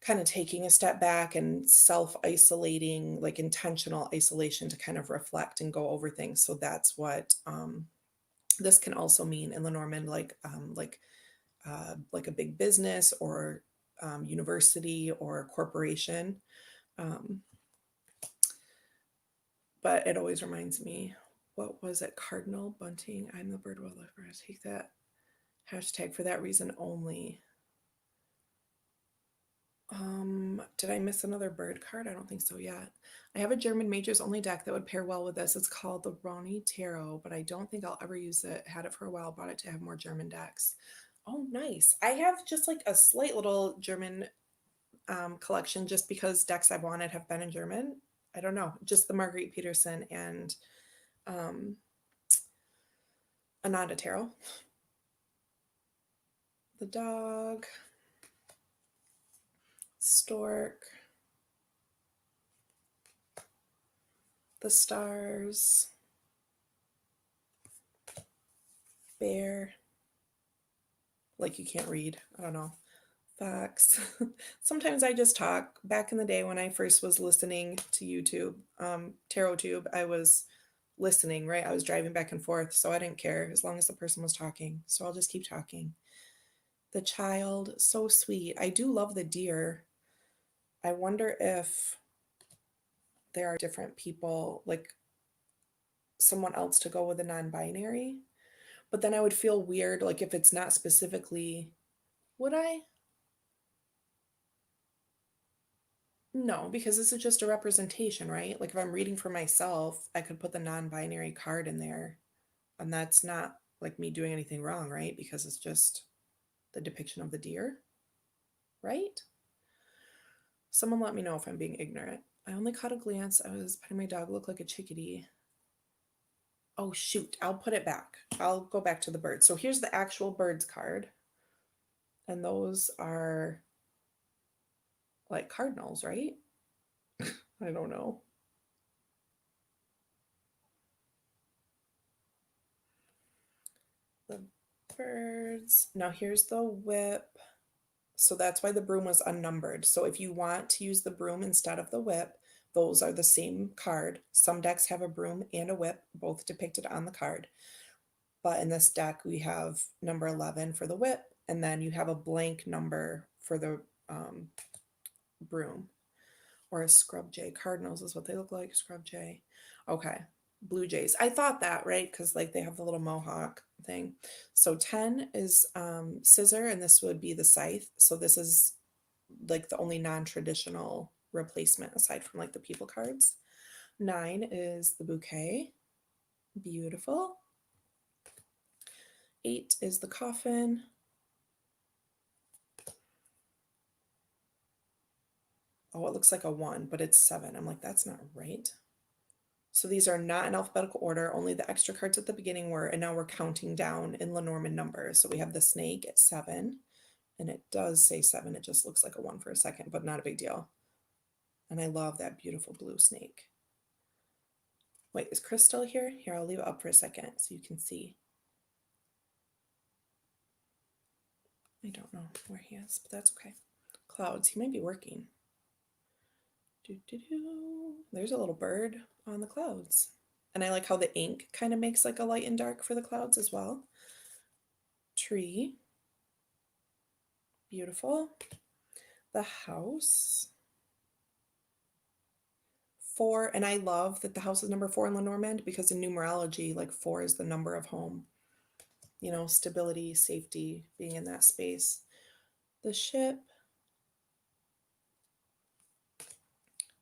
Speaker 1: kind of taking a step back and self-isolating, like intentional isolation to kind of reflect and go over things. So that's what this can also mean in Lenormand, like a big business or university or corporation. But it always reminds me, what was it? Cardinal bunting. I'm the bird wildlifer. I take that hashtag for that reason only. Did I miss another bird card? I don't think so yet. I have a German majors only deck that would pair well with this. It's called the Roni Tarot, but I don't think I'll ever use it. Had it for a while, bought it to have more German decks. Oh, nice. I have just like a slight little German collection just because decks I've wanted have been in German. I don't know, just the Marguerite Peterson and Ananda Tarot. The dog, stork, the stars, bear, like you can't read, I don't know, fox. Sometimes I just talk. Back in the day when I first was listening to YouTube, TarotTube, I was listening, right? I was driving back and forth, so I didn't care as long as the person was talking. So I'll just keep talking. The child, so sweet. I do love the deer. I wonder if there are different people, like someone else to go with a non-binary. But then I would feel weird, like if it's not specifically, would I? No, because this is just a representation, right? Like if I'm reading for myself, I could put the non-binary card in there, and that's not like me doing anything wrong, right? Because it's just the depiction of the deer, right? Someone let me know if I'm being ignorant. I only caught a glance. I was petting my dog, look like a chickadee. Oh shoot, I'll put it back. I'll go back to the birds. So here's the actual birds card. And those are like cardinals, right? I don't know. The birds. Now here's the whip. So that's why the broom was unnumbered. So if you want to use the broom instead of the whip, those are the same card. Some decks have a broom and a whip, both depicted on the card. But in this deck, we have number 11 for the whip, and then you have a blank number for the broom. Or a scrub jay. Cardinals is what they look like. Scrub jay. Okay. Blue jays. I thought that, right? Because like they have the little mohawk thing. So 10 is scissor, and this would be the scythe. So this is like the only non-traditional replacement aside from like the people cards. 9 is the bouquet. Beautiful. 8 is the coffin. Oh, it looks like a 1, but it's 7. I'm like, that's not right. So these are not in alphabetical order. Only the extra cards at the beginning were, and now we're counting down in Lenormand numbers. So we have the snake at 7, and it does say 7. It just looks like a 1 for a second, but not a big deal. And I love that beautiful blue snake. Wait, is Chris still here? Here, I'll leave it up for a second so you can see. I don't know where he is, but that's okay. Clouds, he might be working. There's a little bird on the clouds. And I like how the ink kind of makes like a light and dark for the clouds as well. Tree. Beautiful. The house. 4, and I love that the house is number 4 in Lenormand because in numerology, like 4 is the number of home. You know, stability, safety, being in that space. The ship.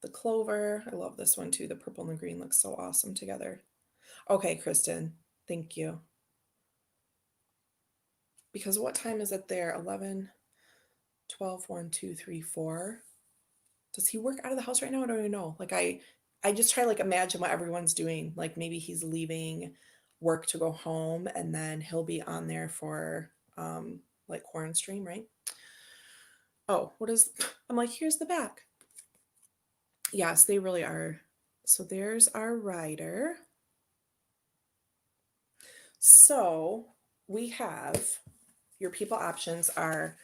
Speaker 1: The clover. I love this one too. The purple and the green looks so awesome together. Okay, Kristen, thank you. Because what time is it there? 11, 12, 1, 2, 3, 4. Does he work out of the house right now? I don't even know. Like I just try to like imagine what everyone's doing. Like maybe he's leaving work to go home and then he'll be on there for like Corn Stream, right? Oh, what is I'm like, here's the back. Yes, they really are. So there's our rider. So we have your people options are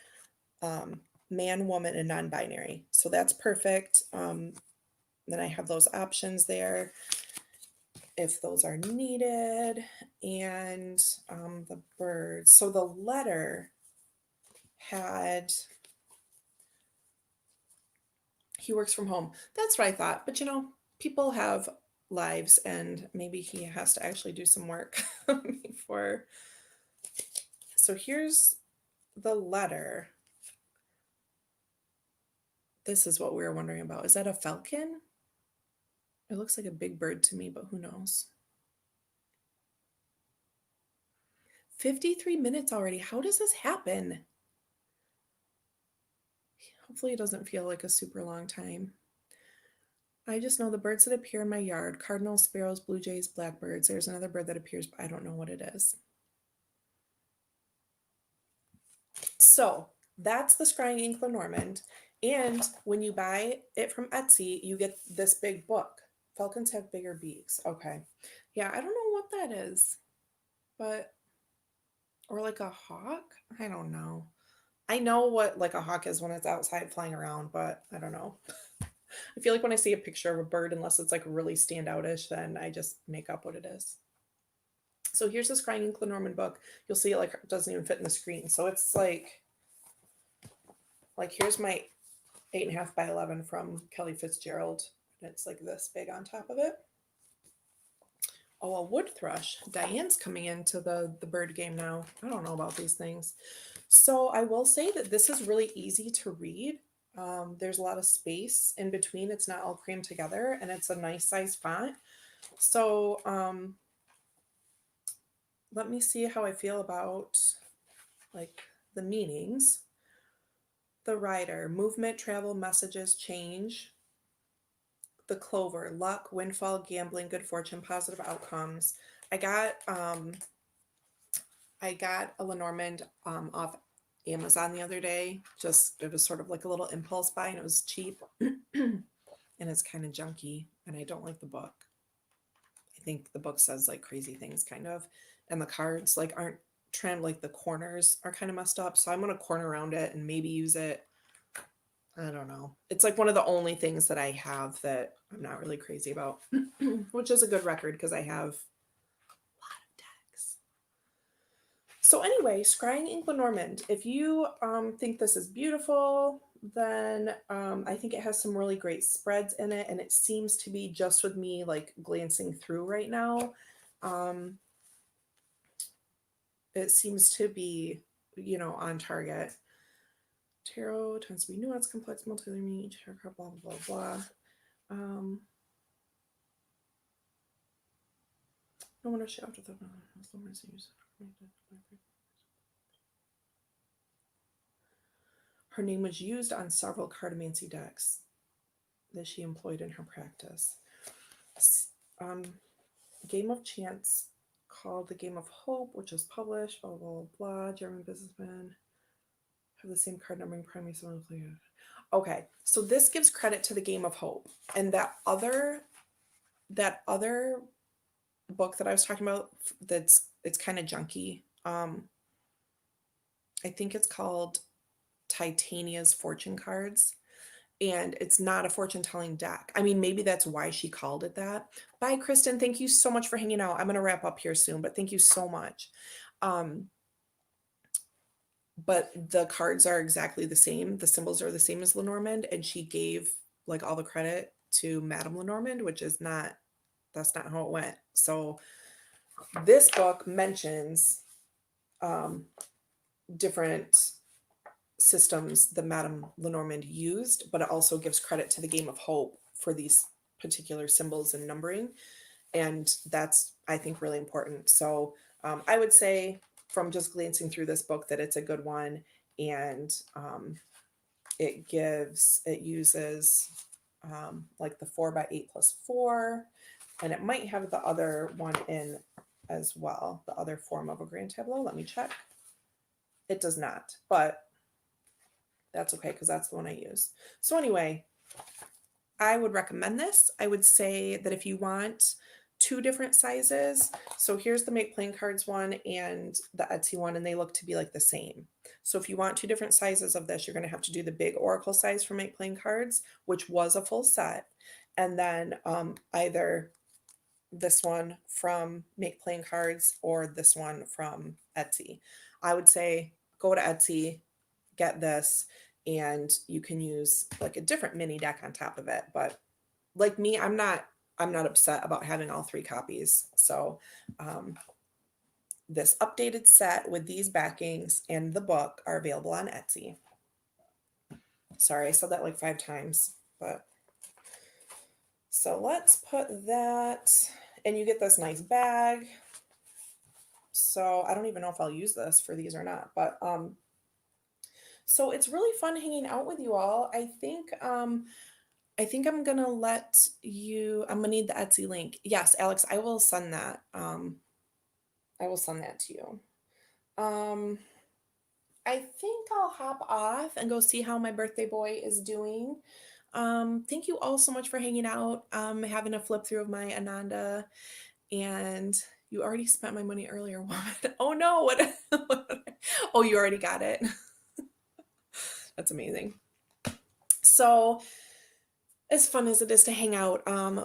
Speaker 1: man, woman, and non-binary. So that's perfect. Then I have those options there if those are needed. And the birds. So the letter had, he works from home. That's what I thought. But you know, people have lives and maybe he has to actually do some work before. So here's the letter. This is what we were wondering about. Is that a falcon? It looks like a big bird to me, but who knows? 53 minutes already. How does this happen? Hopefully it doesn't feel like a super long time. I just know the birds that appear in my yard, cardinals, sparrows, blue jays, blackbirds. There's another bird that appears, but I don't know what it is. So that's the Scrying Ink Lenormand. And when you buy it from Etsy, you get this big book. Falcons have bigger beaks. Okay. Yeah, I don't know what that is, but, or like a hawk? I don't know. I know what like a hawk is when it's outside flying around, but I don't know. I feel like when I see a picture of a bird, unless it's like really standoutish, then I just make up what it is. So here's the Scrying Ink Lenormand book. You'll see it like it doesn't even fit in the screen. So it's like here's my 8.5 by 11 from Kelly Fitzgerald. And it's like this big on top of it. Oh, a wood thrush. Diane's coming into the bird game now. I don't know about these things. So I will say that this is really easy to read. There's a lot of space in between. It's not all crammed together, and it's a nice size font. So let me see how I feel about like the meanings. The rider, movement, travel, messages, change. The clover, luck, windfall, gambling, good fortune, positive outcomes. I got a Lenormand off Amazon the other day. Just it was sort of like a little impulse buy, and it was cheap. And it's kind of junky, and I don't like the book. I think the book says like crazy things kind of, and the cards like aren't trimmed, like the corners are kind of messed up. So I'm gonna corner around it and maybe use it. I don't know. It's like one of the only things that I have that I'm not really crazy about, which is a good record because I have a lot of decks. So anyway, Scrying Ink Lenormand. If you think this is beautiful, then I think it has some really great spreads in it, and it seems to be, just with me like glancing through right now, it seems to be, on target. Tarot tends to be nuanced, complex, multi-layer meaning, tarot card, blah, blah, blah, blah. No wonder she after the her name was used on several cartomancy decks that she employed in her practice. Game of Chance called The Game of Hope, which was published, blah, blah, blah, blah. German businessmen have the same card numbering primary. Okay, so this gives credit to The Game of Hope. And that other book that I was talking about, it's kind of junky. I think it's called Titania's Fortune Cards, and it's not a fortune telling deck. I mean, maybe that's why she called it that. Bye, Kristen. Thank you so much for hanging out. I'm going to wrap up here soon, but thank you so much. But the cards are exactly the same. The symbols are the same as Lenormand, and she gave like all the credit to Madame Lenormand, which is not, that's not how it went. So this book mentions different systems that Madame Lenormand used, but it also gives credit to the Game of Hope for these particular symbols and numbering. And that's, I think, really important. So I would say from just glancing through this book that it's a good one. And it uses like the 4x8+4, and it might have the other one in as well, the other form of a grand tableau. Let me check. It does not, but that's okay because that's the one I use. So anyway, I would recommend this. I would say that if you want 2 different sizes, so here's the Make Playing Cards one and the Etsy one, and they look to be like the same. So if you want 2 different sizes of this, you're going to have to do the big Oracle size for Make Playing Cards, which was a full set, and then either this one from Make Playing Cards or this one from Etsy. I would say go to Etsy, get this, and you can use like a different mini deck on top of it. But like me, I'm not upset about having all 3 copies. So this updated set with these backings and the book are available on Etsy. Sorry, I said that like 5 times, but so let's put that, and you get this nice bag. So I don't even know if I'll use this for these or not, but so it's really fun hanging out with you all. I think I'm gonna let you, I'm gonna need the Etsy link. Yes, Alex, I will send that. I will send that to you. I think I'll hop off and go see how my birthday boy is doing. Thank you all so much for hanging out, having a flip through of my Ananda. And you already spent my money earlier, woman. Oh no, oh, you already got it. That's amazing. So as fun as it is to hang out,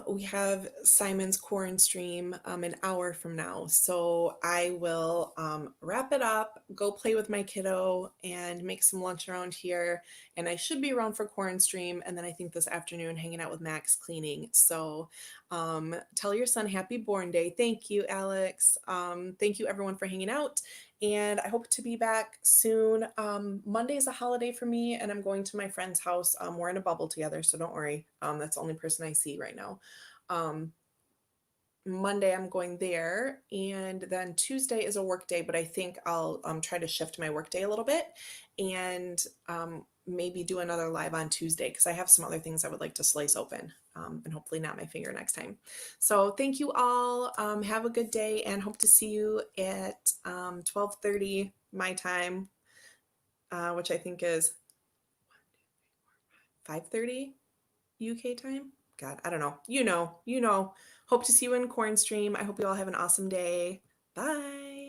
Speaker 1: we have Simon's Quarren stream an hour from now. So I will wrap it up, go play with my kiddo, and make some lunch around here. And I should be around for Quarren stream. And then I think this afternoon hanging out with Max cleaning. So tell your son happy born day. Thank you, Alex. Thank you, everyone, for hanging out. And I hope to be back soon. Monday is a holiday for me, and I'm going to my friend's house. We're in a bubble together, so don't worry. That's the only person I see right now. Monday I'm going there, and then Tuesday is a work day, but I think I'll try to shift my work day a little bit and maybe do another live on Tuesday because I have some other things I would like to slice open and hopefully not my finger next time. So thank you all. Have a good day and hope to see you at 12:30 my time, which I think is 5:30 UK time. God, I don't know. You know. Hope to see you in Quarren stream. I hope you all have an awesome day. Bye.